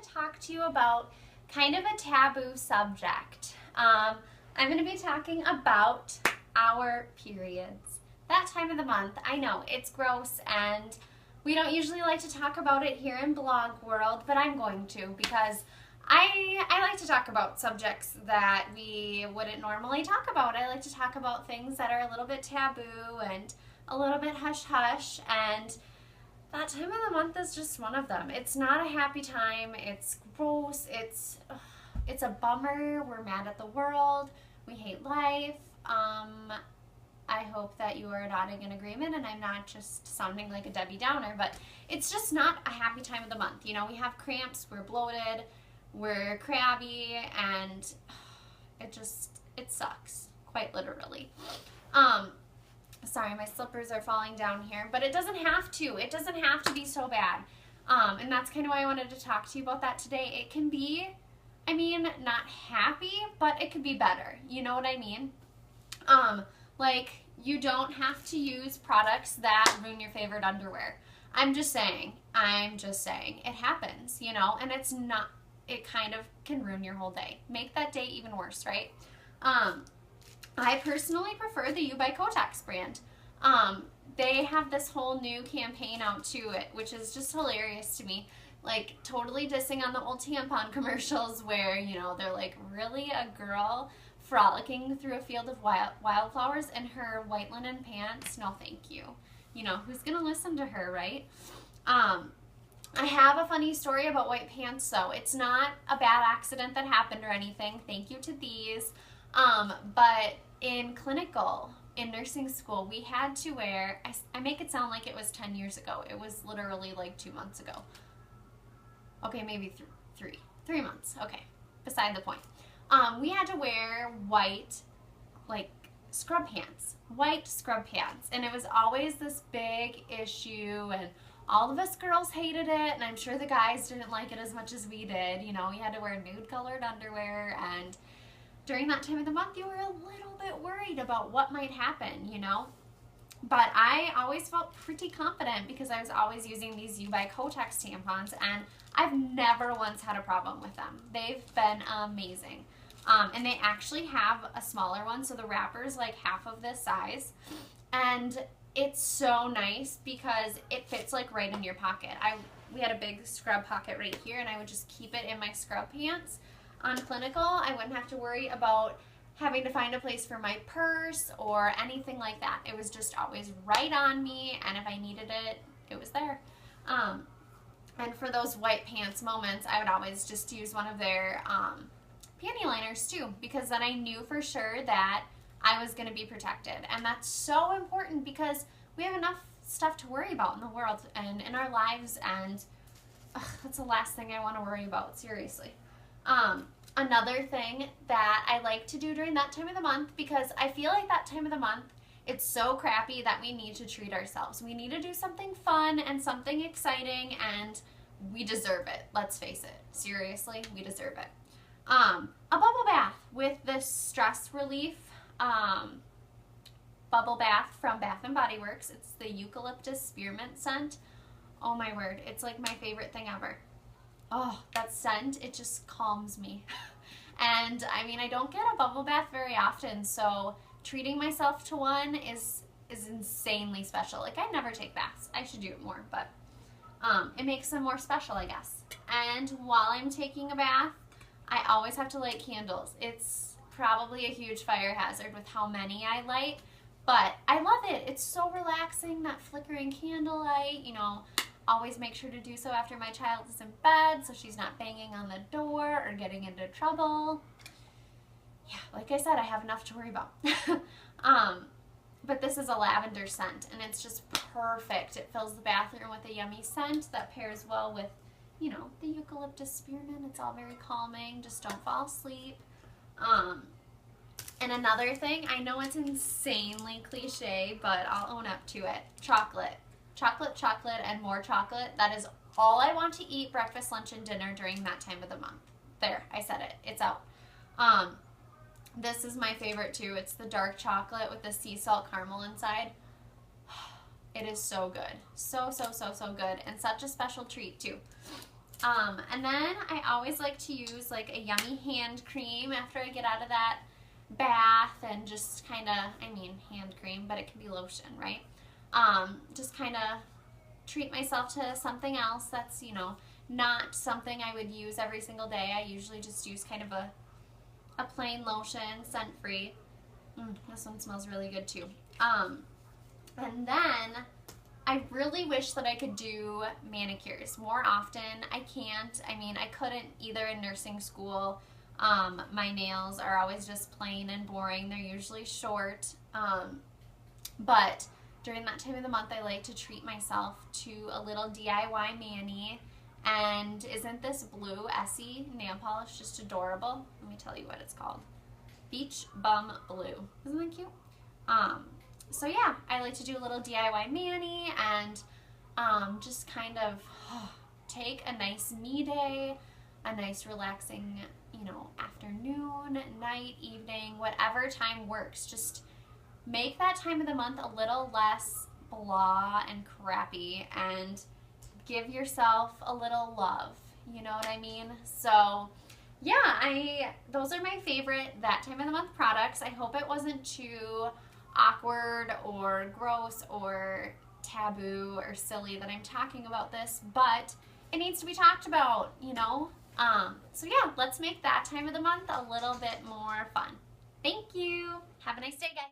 to talk to you about kind of a taboo subject. I'm going to be talking about our periods. That time of the month, I know, it's gross and we don't usually like to talk about it here in blog world, but I'm going to because I like to talk about subjects that we wouldn't normally talk about. I like to talk about things that are a little bit taboo and a little bit hush-hush, and that time of the month is just one of them. It's not a happy time. It's gross. It's a bummer. We're mad at the world. We hate life. I hope that you are nodding in agreement and I'm not just sounding like a Debbie Downer, but it's just not a happy time of the month. You know, we have cramps, we're bloated, we're crabby, and it sucks, quite literally. Sorry, my slippers are falling down here, but it doesn't have to. It doesn't have to be so bad. And that's kind of why I wanted to talk to you about that today. It can be, not happy, but it could be better. You know what I mean? Like, you don't have to use products that ruin your favorite underwear. I'm just saying. It happens, and it kind of can ruin your whole day. Make that day even worse, right? I personally prefer the U by Kotex brand. They have this whole new campaign out to it, which is just hilarious to me. Like, totally dissing on the old tampon commercials where, they're like, really, a girl frolicking through a field of wildflowers in her white linen pants? No, thank you. Who's gonna listen to her, right? I have a funny story about white pants, though. It's not a bad accident that happened or anything. Thank you to these. But in nursing school, we had to wear, I make it sound like it was 10 years ago. It was literally like 2 months ago. Okay, maybe 3 months. Okay, beside the point. We had to wear white, scrub pants. White scrub pants. And it was always this big issue, and all of us girls hated it, and I'm sure the guys didn't like it as much as we did. We had to wear nude-colored underwear, and during that time of the month, you were a little bit worried about what might happen, But I always felt pretty confident because I was always using these U by Kotex tampons, and I've never once had a problem with them. They've been amazing. And they actually have a smaller one, so the wrapper's like half of this size. And it's so nice because it fits like right in your pocket. We had a big scrub pocket right here, and I would just keep it in my scrub pants. On clinical, I wouldn't have to worry about having to find a place for my purse or anything like that. It was just always right on me, and if I needed it, it was there. And for those white pants moments, I would always just use one of their panty liners too, because then I knew for sure that I was going to be protected. And that's so important because we have enough stuff to worry about in the world and in our lives, and that's the last thing I want to worry about, seriously. Another thing that I like to do during that time of the month, because I feel like that time of the month, it's so crappy that we need to treat ourselves. We need to do something fun and something exciting, and we deserve it. Let's face it. Seriously, we deserve it. A bubble bath with this stress relief bubble bath from Bath & Body Works. It's the eucalyptus spearmint scent. Oh my word, it's like my favorite thing ever. Oh, that scent, it just calms me. And I don't get a bubble bath very often, so treating myself to one is insanely special. Like, I never take baths. I should do it more, but it makes them more special, I guess. And while I'm taking a bath, I always have to light candles. It's probably a huge fire hazard with how many I light, but I love it. It's so relaxing, that flickering candlelight, Always make sure to do so after my child is in bed so she's not banging on the door or getting into trouble. Yeah, like I said, I have enough to worry about. But this is a lavender scent, and it's just perfect. It fills the bathroom with a yummy scent that pairs well with, the eucalyptus spearmint. It's all very calming. Just don't fall asleep. And another thing, I know it's insanely cliche, but I'll own up to it. Chocolate. Chocolate, and more chocolate. That is all I want to eat breakfast, lunch, and dinner during that time of the month. There, I said it. It's out. This is my favorite too. It's the dark chocolate with the sea salt caramel inside. It is so good. So good. And such a special treat too. And then I always like to use like a Yummy hand cream after I get out of that bath, and just kind of, I mean hand cream, but it can be lotion, right? Just kind of treat myself to something else that's, you know, not something I would use every single day. I usually just use kind of a plain lotion, scent-free. This one smells really good too. And then I really wish that I could do manicures more often. I can't. I mean, I couldn't either in nursing school. My nails are always just plain and boring. They're usually short. But during that time of the month, I like to treat myself to a little DIY mani. And isn't this blue Essie nail polish just adorable? Let me tell you what it's called. Beach Bum Blue. Isn't that cute? So yeah, I like to do a little DIY mani, and just kind of take a nice me day, a nice relaxing, you know, afternoon, night, evening, whatever time works. Just make that time of the month a little less blah and crappy, and give yourself a little love. You know what I mean? So yeah, those are my favorite that time of the month products. I hope it wasn't too awkward or gross or taboo or silly that I'm talking about this, but it needs to be talked about, you know? So yeah, let's make that time of the month a little bit more fun. Thank you. Have a nice day, guys.